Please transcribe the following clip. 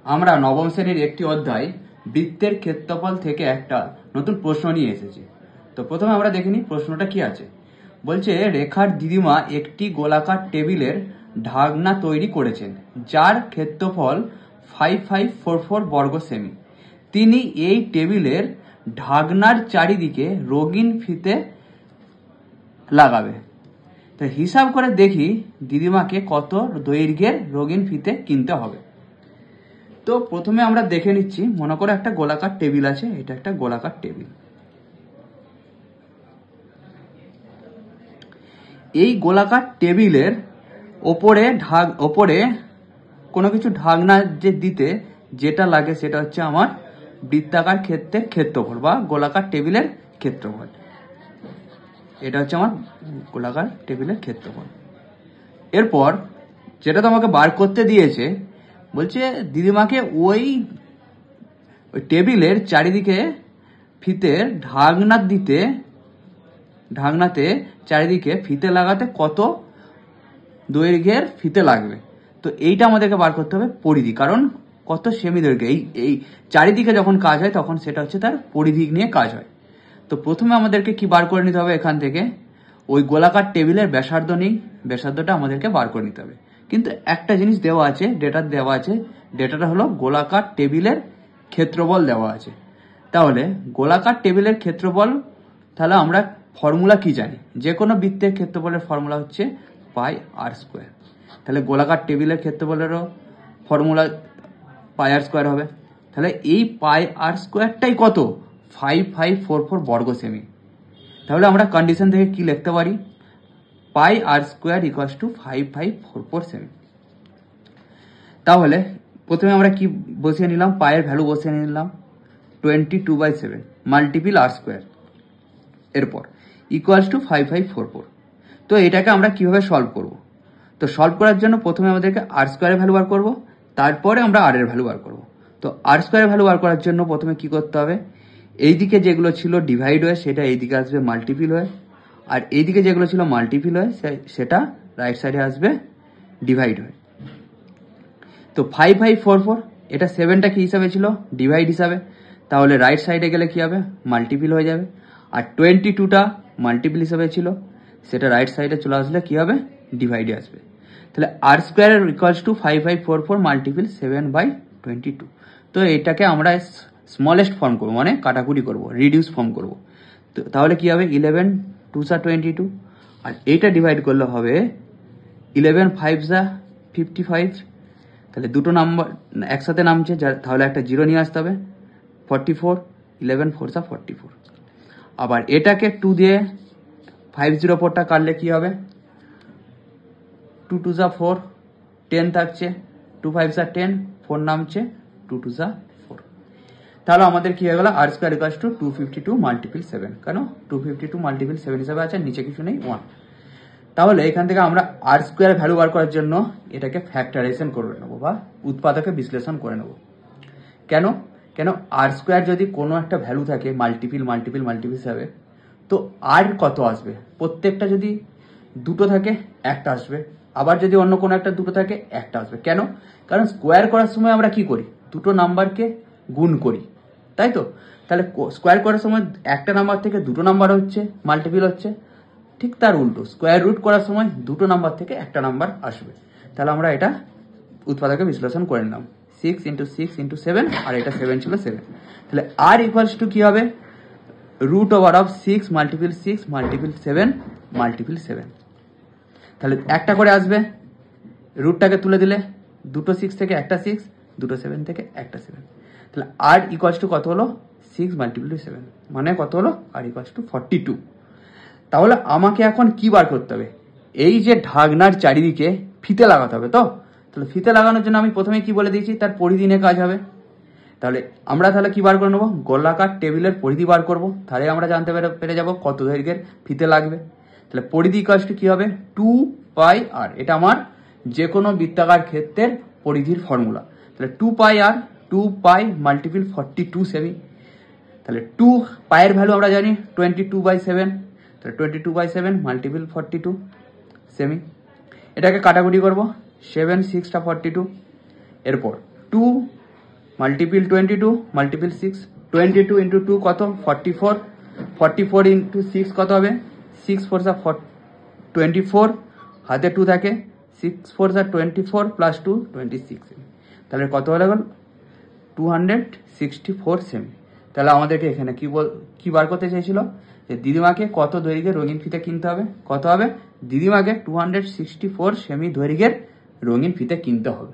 আমরা নবম শ্রেণীর একটি অধ্যায় বৃত্তের ক্ষেত্রফল থেকে একটা নতুন প্রশ্ন নিয়ে এসেছি। তো প্রথমে আমরা দেখে নিই প্রশ্নটা কি আছে। বলছে রেখার দিদিমা একটি গোলাকার টেবিলের ঢাকনা তৈরি করেছেন যার ক্ষেত্রফল 5544 বর্গ সেমি। তিনি এই টেবিলের ঢাকনার চারিদিকে রঙিন ফিতে লাগাবে। তো হিসাব করে দেখি দিদিমাকে কত দৈর্ঘ্যের রঙিন ফিতে কিনতে হবে। তো প্রথমে আমরা দেখে নিচ্ছি, মনে করো একটা গোলাকার টেবিল আছে, এটা একটা গোলাকার টেবিল। এই গোলাকার টেবিলের ওপরে কোনো কিছু ঢাকনা যে দিতে যেটা লাগে সেটা হচ্ছে আমার বৃত্তাকার ক্ষেত্রের ক্ষেত্রফল বা গোলাকার টেবিলের ক্ষেত্রফল। এটা হচ্ছে আমার গোলাকার টেবিলের ক্ষেত্রফল। এরপর যেটা তো আমাকে বার করতে দিয়েছে, বলছে দিদিমাকে ওই টেবিলের চারিদিকে ফিতের ঢাকনাতে চারিদিকে ফিতে লাগাতে কত দৈর্ঘ্যের ফিতে লাগবে। তো এইটা আমাদেরকে বার করতে হবে পরিধি, কারণ কত সেমি দৈর্ঘ্য। এই চারিদিকে যখন কাজ হয় তখন সেটা হচ্ছে তার পরিধি নিয়ে কাজ হয়। তো প্রথমে আমাদেরকে কি বার করে নিতে হবে, এখান থেকে ওই গোলাকার টেবিলের ব্যাসার্ধ নেই, ব্যাসার্ধটা আমাদেরকে বার করে নিতে হবে। কিন্তু একটা জিনিস দেওয়া আছে, ডেটাটা হলো গোলাকার টেবিলের ক্ষেত্রফল দেওয়া আছে। তাহলে গোলাকার টেবিলের ক্ষেত্রফল, তাহলে আমরা ফর্মুলা কি জানি, যে কোনো বৃত্তের ক্ষেত্রফলের ফর্মুলা হচ্ছে পাই আর স্কোয়ার। তাহলে গোলাকার টেবিলের ক্ষেত্রফলেরও ফর্মুলা পাই আর স্কোয়ার হবে। তাহলে এই পাই আর স্কোয়ারটাই কত, 5544 বর্গ সেমি। তাহলে আমরা কন্ডিশন থেকে কি লিখতে পারি, পাই আর স্কোয়ার ইকুয়ালস টু 5544 সেমি। তাহলে প্রথমে আমরা কি বসিয়ে নিলাম, পায়ের ভ্যালু বসিয়ে নিলাম 22/7 মাল্টিপিল আর স্কোয়ার, এরপর ইকুয়ালস টু 5544। তো এটাকে আমরা কিভাবে সলভ করব, তো সলভ করার জন্য প্রথমে আমাদেরকে আর স্কোয়ারের ভ্যালু বার করব, তারপরে আমরা আর এর ভ্যালু বার করব। তো আর স্কোয়ারের ভ্যালু বার করার জন্য প্রথমে কি করতে হবে, এইদিকে যেগুলো ছিল ডিভাইড হয়ে সেটা এইদিকে আসবে মাল্টিপিল হয়ে, আর এইদিকে যেগুলো ছিল মাল্টিপিল হয়ে সেটা রাইট সাইডে আসবে ডিভাইড হয়ে। তো 5544, এটা 7টা কি হিসাবে ছিল, ডিভাইড হিসাবে, তাহলে রাইট সাইডে গেলে কি হবে, মাল্টিপিল হয়ে যাবে। আর 22টা মাল্টিপিল হিসাবে ছিল, সেটা রাইট সাইডে চলে আসলে কি হবে, ডিভাইডে আসবে। তাহলে আর স্কোয়ার ইকুয়ালস টু 5544 মাল্টিপিল 7/22। তো এটাকে আমরা স্মলেস্ট ফর্ম করবো, মানে কাটাকুটি করবো, রিডিউস ফর্ম করবো। তো তাহলে কি হবে, 11 2 22, আর এইটা ডিভাইড করলে হবে 11 5 55। তাহলে দুটো নাম্বার একসাথে নামছে, তাহলে একটা জিরো নিয়ে আসতে হবে, 44, 11 4 44। আবার এটাকে 2 দিয়ে 504টা কাটলে কি হবে, 2 2 4, 10 থাকছে, 2 5 10, 4 নামছে, 2 2 4। তাহলে আমাদের কি হয়ে গেল, আর স্কোয়ার ইকুয়ালস টু 252 মাল্টিপিল 7, কেন 252 মাল্টিপিল 7 হিসাবে আছে, নিচে কিছু নেই, 1। তাহলে এখান থেকে আমরা আর স্কোয়ার ভ্যালু বার করার জন্য এটাকে ফ্যাক্টরাইজেশন করে নেবো বা উৎপাদকে বিশ্লেষণ করে নেব। কেন আর স্কোয়ার যদি কোনো একটা ভ্যালু থাকে মাল্টিপিল হিসাবে, তো আর কত আসবে, প্রত্যেকটা যদি দুটো থাকে একটা আসবে, আবার যদি অন্য কোনো একটা দুটো থাকে একটা আসবে। কারণ স্কোয়ার করার সময় আমরা কি করি, দুটো নাম্বারকে গুণ করি, তাই তো। তাহলে স্কোয়ার করার সময় একটা নাম্বার থেকে দুটো নাম্বার হচ্ছে মাল্টিপিল হচ্ছে, ঠিক তার উল্টো স্কোয়ার রুট করার সময় দুটো নাম্বার থেকে একটা নাম্বার আসবে। তাহলে আমরা এটা উৎপাদকে বিশ্লেষণ করে নিলাম, 6 × 6 × 7, আর এটা 7 ছিল 7। তাহলে আর ইকুয়ালস টু কি হবে, √6 মাল্টিপিল 6 মাল্টিপিল 7 মাল্টিপিল 7। তাহলে একটা করে আসবে, রুটটাকে তুলে দিলে দুটো 6 থেকে একটা 6, দুটো 7 থেকে একটা 7। তাহলে আর ইকুয়ালস টু কত হলো, 6 মাল্টিপিল 7, মানে কত হলো, আর ইকুয়ালস টু 42। তাহলে আমাকে এখন কি বার করতে হবে, এই যে ঢাকনার চারিদিকে ফিতে লাগাতে হবে। তাহলে ফিতে লাগানোর জন্য আমি প্রথমে কি বলে দিয়েছি, তার পরিধি নিয়ে কাজ হবে। তাহলে আমরা কি বার করে নেবো, গোলাকার টেবিলের পরিধি বার করব, তাহলে আমরা জানতে পেরে যাব কত দৈর্ঘ্যের ফিতে লাগবে। তাহলে পরিধি ইকুয়ালস টু কি হবে, 2πr, এটা আমার যে কোনো বৃত্তাকার ক্ষেত্রের পরিধির ফর্মুলা। তাহলে 2πr, 2π মাল্টিপিল 42 সেমি। তাহলে 2 পায়ের ভ্যালু আমরা জানি 22/7, তাহলে 22/7 মাল্টিপিল 42 সেমি। এটাকে কাটাকুটি করব, 7 6 42, এরপর 2 মাল্টিপিল 22 মাল্টিপিল 6, 22 ইন্টু 2 কত 44, 44 ইন্টু 6 কত হবে 6 4 24, হাতে 2 থাকে 6 4 24 প্লাস 2 26, তাহলে কত হয়ে গেল 264 সেমি। তাহলে আমাদেরকে এখানে কি বার করতে চাইছিল যে দিদিমাকে কত দৈর্ঘ্যের রঙিন ফিতে কিনতে হবে, কত হবে দিদিমাকে 264 সেমি দৈর্ঘ্যের রঙিন ফিতে কিনতে হবে।